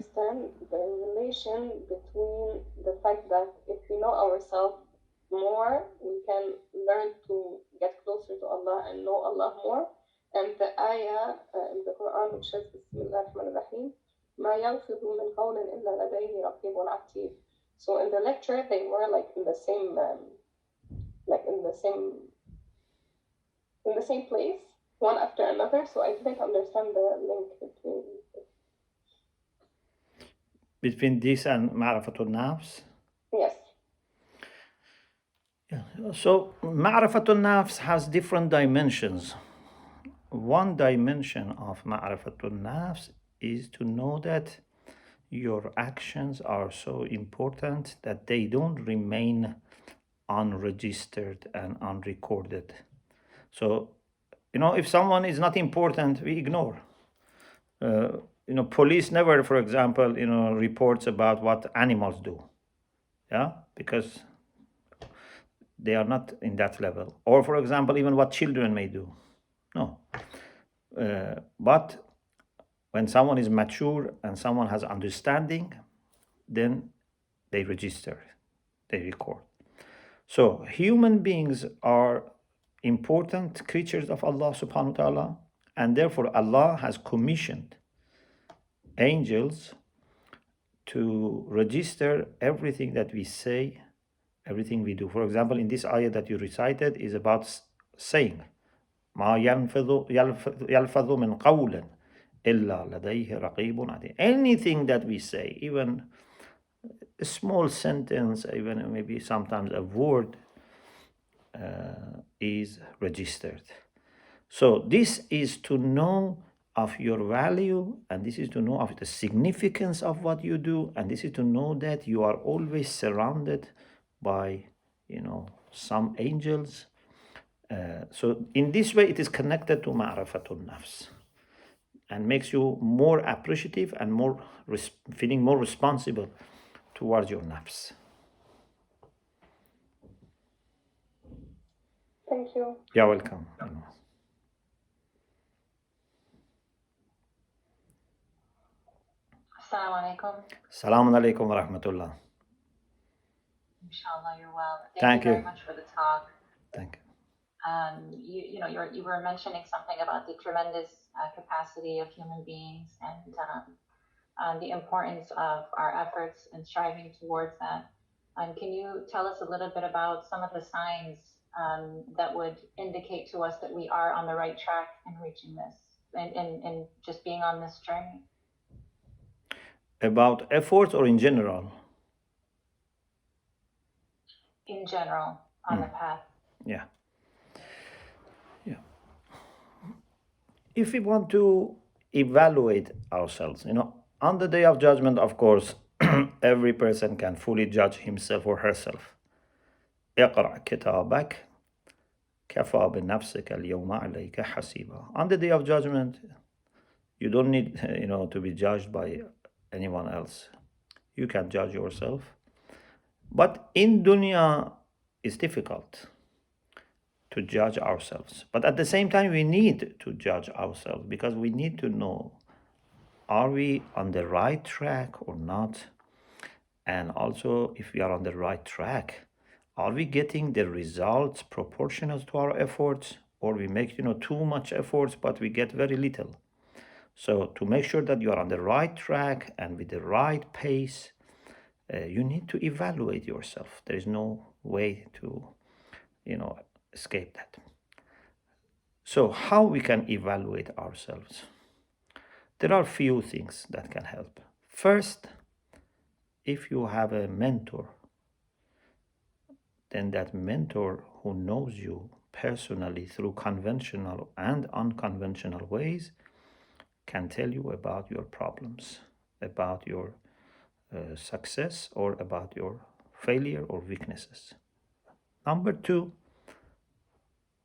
understand the relation between the fact that if we know ourselves more, we can learn to get closer to Allah and know Allah more. And the ayah in the Quran which says, Bismillah ar-Rahman ar-Rahim, ما يلفظ من قول إلا لديه رقيب عتيد. So in the lecture, they were like in the same, in the same place, one after another. So I didn't understand the link between this and Ma'rifatul Nafs. Yes. Yeah. So Ma'rifatul Nafs has different dimensions. One dimension of Ma'rifatul Nafs is to know that your actions are so important that they don't remain unregistered and unrecorded. So, if someone is not important, we ignore. Police never, for example, reports about what animals do. Yeah, because they are not in that level. Or, for example, even what children may do. No. But when someone is mature and someone has understanding, then they register, they record. So human beings are important creatures of Allah subhanahu wa ta'ala, and therefore Allah has commissioned angels to register everything that we say, everything we do. For example, in this ayah that you recited is about saying, ما يلفظ من قول إلا لديه رقيب عتيد. Anything that we say, even a small sentence, even maybe sometimes a word, is registered. So this is to know of your value, and this is to know of the significance of what you do, and this is to know that you are always surrounded by some angels. So in this way it is connected to Ma'rifatul Nafs and makes you more appreciative and more feeling more responsible towards your nafs. Thank you. You're welcome. Assalamu alaikum. Assalamu alaikum wa rahmatullah. Inshallah, you're well. Thank you very much for the talk. Thank you. You were mentioning something about the tremendous capacity of human beings and the importance of our efforts and striving towards that. And can you tell us a little bit about some of the signs that would indicate to us that we are on the right track in reaching this and just being on this journey? About efforts or in general? In general, on the path. Yeah. If we want to evaluate ourselves, on the day of judgment, of course, every person can fully judge himself or herself. اقرأ كتابك كفى بنفسك اليوم عليك حسيبا. On the day of judgment, you don't need to be judged by anyone else. You can judge yourself. But in dunya, it's difficult to judge ourselves. But at the same time, we need to judge ourselves because we need to know, are we on the right track or not? And also, if we are on the right track, are we getting the results proportional to our efforts, or we make too much efforts but we get very little? So to make sure that you are on the right track and with the right pace, you need to evaluate yourself. There is no way to escape that. So how we can evaluate ourselves? There are few things that can help. First, if you have a mentor, then that mentor who knows you personally through conventional and unconventional ways can tell you about your problems, about your success, or about your failure or weaknesses. Number two,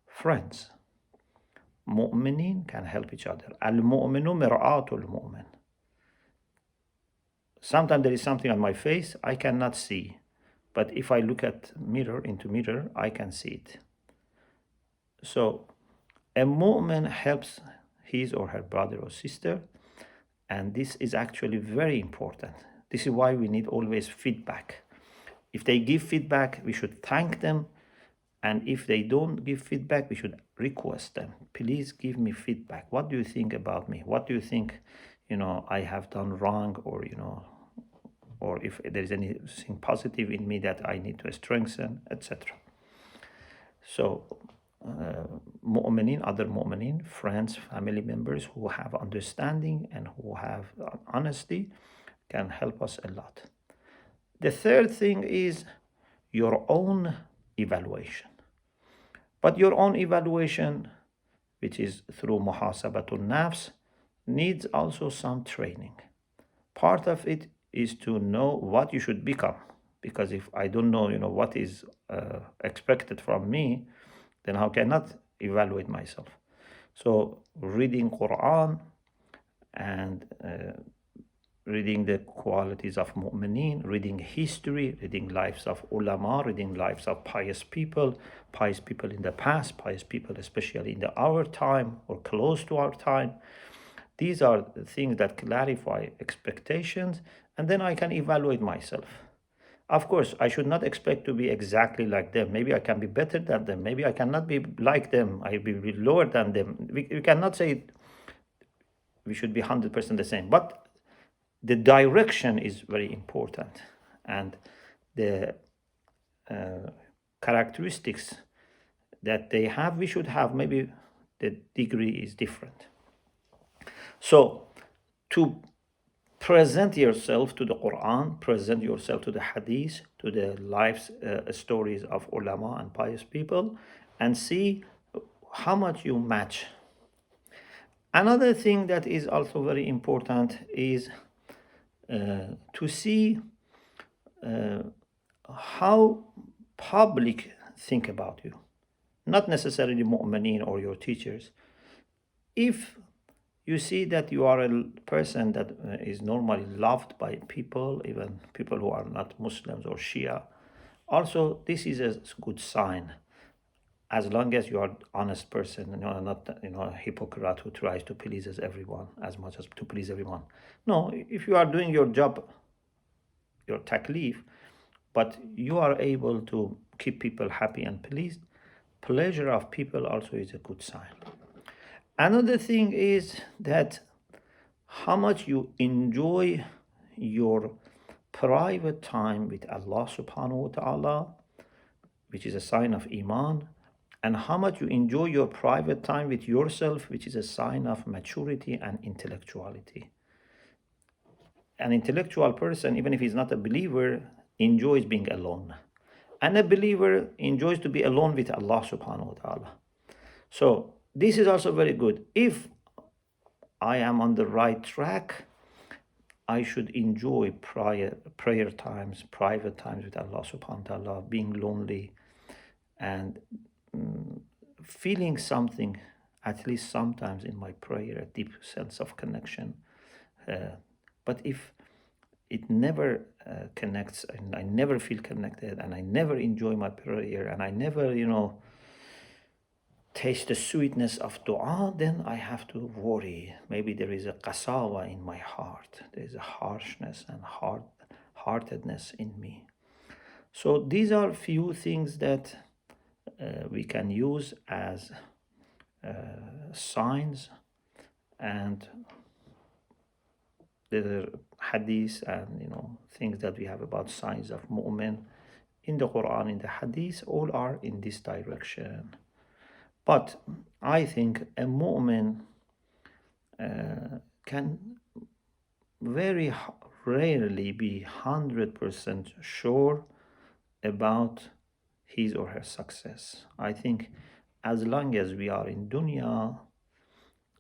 friends. Mu'minin can help each other. Al-mu'minu mir'atul mu'min. Sometimes there is something on my face I cannot see, but if I look at into mirror, I can see it. So a mu'min helps his or her brother or sister And this is actually very important. This is why we need always feedback. If they give feedback, we should thank them. And if they don't give feedback, we should request them. Please give me feedback. What do you think about me? What do you think, I have done wrong, or if there is anything positive in me that I need to strengthen, etc. So, mu'minin, other mu'minin, friends, family members who have understanding and who have honesty can help us a lot. The third thing is your own evaluation. But your own evaluation, which is through muhasabatul nafs, needs also some training. Part of it is to know what you should become. Because if I don't know, what is expected from me, then how can I not evaluate myself? So reading Quran and reading the qualities of mu'mineen, reading history, reading lives of ulama, reading lives of pious people in the past, pious people especially in our time or close to our time. These are the things that clarify expectations, and then I can evaluate myself. Of course, I should not expect to be exactly like them. Maybe I can be better than them. Maybe I cannot be like them. I will be lower than them. We cannot say we should be 100% the same. But the direction is very important. And the characteristics that they have, we should have. Maybe the degree is different. So, to present yourself to the Quran, present yourself to the Hadith, to the life stories of ulama and pious people, and see how much you match. Another thing that is also very important is to see how public think about you, not necessarily mu'mineen or your teachers. If you see that you are a person that is normally loved by people, even people who are not Muslims or Shia, also this is a good sign. As long as you are an honest person, not a hypocrite who tries to please everyone as much as to please everyone. No, if you are doing your job, your taklif, but you are able to keep people happy and pleased, pleasure of people also is a good sign. Another thing is that how much you enjoy your private time with Allah subhanahu wa ta'ala, which is a sign of Iman, and how much you enjoy your private time with yourself, which is a sign of maturity and intellectuality. An intellectual person, even if he's not a believer, enjoys being alone. And a believer enjoys to be alone with Allah subhanahu wa ta'ala. So this is also very good. If I am on the right track, I should enjoy prayer times, private times with Allah subhanahu wa ta'ala, being lonely and feeling something, at least sometimes in my prayer, a deep sense of connection. But if it never connects and I never feel connected and I never enjoy my prayer and I never, taste the sweetness of dua, then I have to worry. Maybe there is a qasawa in my heart. There is a harshness and hard-heartedness in me. So these are few things that we can use as signs, and the hadith and things that we have about signs of mu'min in the Quran, in the hadith, all are in this direction. But I think a mu'min can very rarely be 100% sure about his or her success. I think as long as we are in dunya,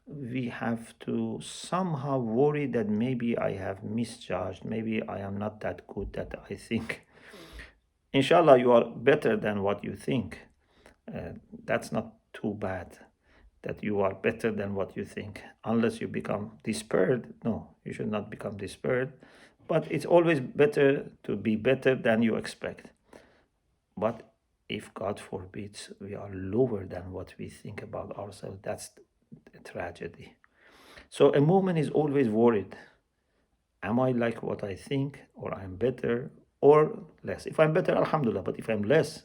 we have to somehow worry that maybe I have misjudged, maybe I am not that good that I think. Inshallah, you are better than what you think. That's not too bad, that you are better than what you think, unless you become despaired. No, you should not become despaired, but it's always better to be better than you expect. But if God forbids we are lower than what we think about ourselves, that's a tragedy. So a mu'min is always worried. Am I like what I think, or I'm better or less? If I'm better, alhamdulillah. But if I'm less,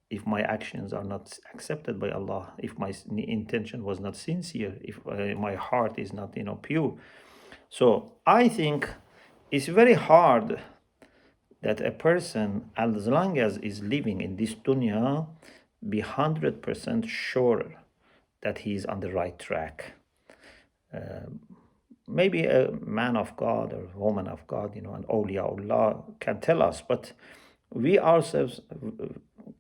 if my actions are not accepted by Allah, if my intention was not sincere, if my heart is not, pure. So I think it's very hard that a person, as long as is living in this dunya, be 100% sure that he is on the right track. Maybe a man of God or a woman of God, an awliyaullah can tell us, but we ourselves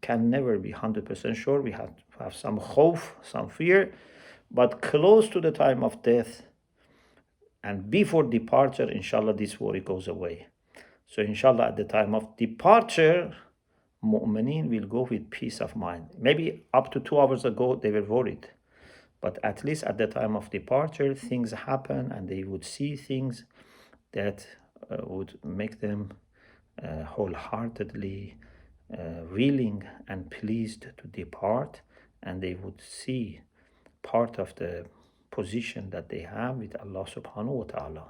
can never be 100% sure. We have some khawf, some fear, but close to the time of death and before departure, inshallah, this worry goes away. So inshallah, at the time of departure, mu'mineen will go with peace of mind. Maybe up to 2 hours ago, they were worried. But at least at the time of departure, things happen and they would see things that would make them wholeheartedly willing and pleased to depart, and they would see part of the position that they have with Allah subhanahu wa ta'ala.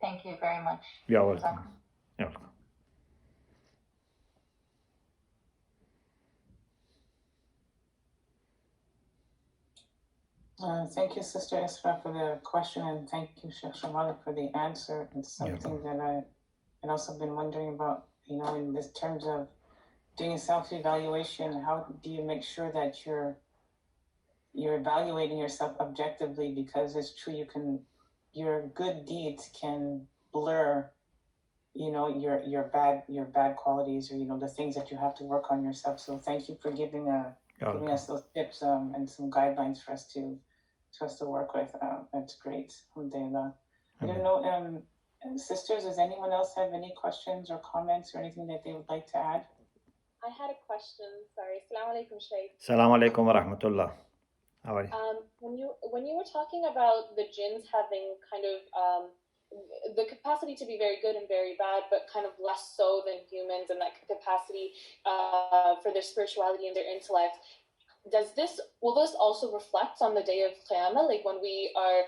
Thank you very much. You're welcome. You're welcome. Thank you, Sister Isra, for the question, and thank you, Sheikh Shamali, for the answer. It's something that I've also been wondering about, in this terms of doing a self-evaluation. How do you make sure that you're evaluating yourself objectively? Because it's true, your good deeds can blur, your bad qualities, or the things that you have to work on yourself. So thank you for giving us those tips and some guidelines for us to work with. That's great. Alhamdulillah. I don't know, sisters, does anyone else have any questions or comments or anything that they would like to add? I had a question. Sorry. Assalamu alaikum, Shaykh. Assalamu alaikum wa rahmatullah. How are you? When you were talking about the jinns having kind of the capacity to be very good and very bad, but kind of less so than humans, and that capacity for their spirituality and their intellect, will this also reflect on the day of Qiyamah? Like when we are,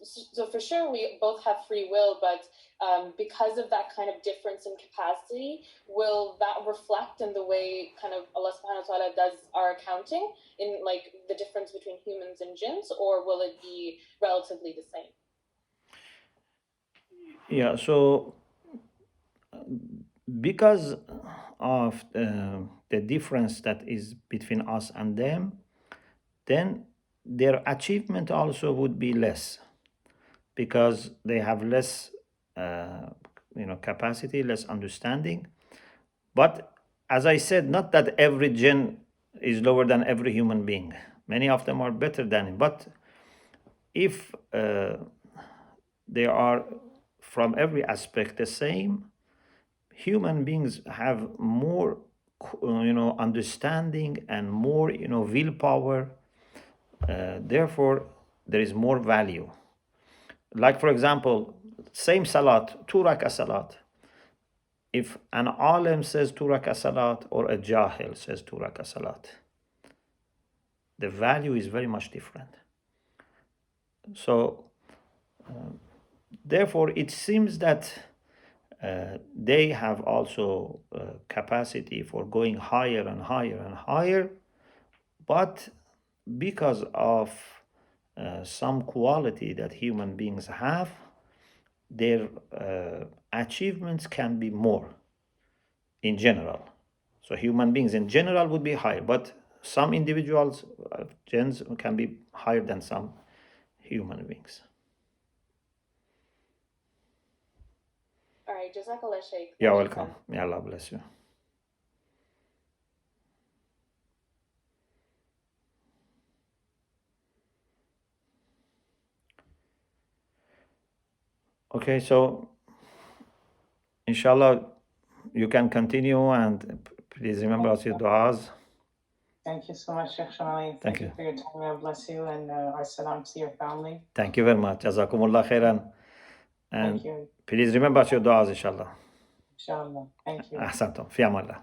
so for sure we both have free will, but because of that kind of difference in capacity, will that reflect in the way kind of Allah subhanahu wa ta'ala does our accounting, in like the difference between humans and jinns, or will it be relatively the same? Yeah, so because of the difference that is between us and them, then their achievement also would be less, because they have less capacity, less understanding. But as I said, not that every jinn is lower than every human being. Many of them are better than him. But if they are from every aspect the same, human beings have more understanding and more willpower. Therefore, there is more value. Like, for example, same salat, 2 rak'ah salat. If an alim says 2 rak'ah salat or a jahil says 2 rak'ah salat, the value is very much different. So therefore it seems that they have also capacity for going higher and higher and higher, but because of some quality that human beings have, their achievements can be more in general. So human beings in general would be higher, but some individuals, jinns, can be higher than some human beings. All right, Jazakallah, Shaykh. You're welcome. May Allah bless you. Okay, so inshallah you can continue, and please remember us your du'as. Thank you so much, Sheikh Shamali. Thank you for your time. God bless you, and our salam to your family. Thank you very much. Jazakumullah khairan. And Thank you. please remember us your du'as, inshallah. Inshallah. Thank you. Ahsantum. Fi amallah.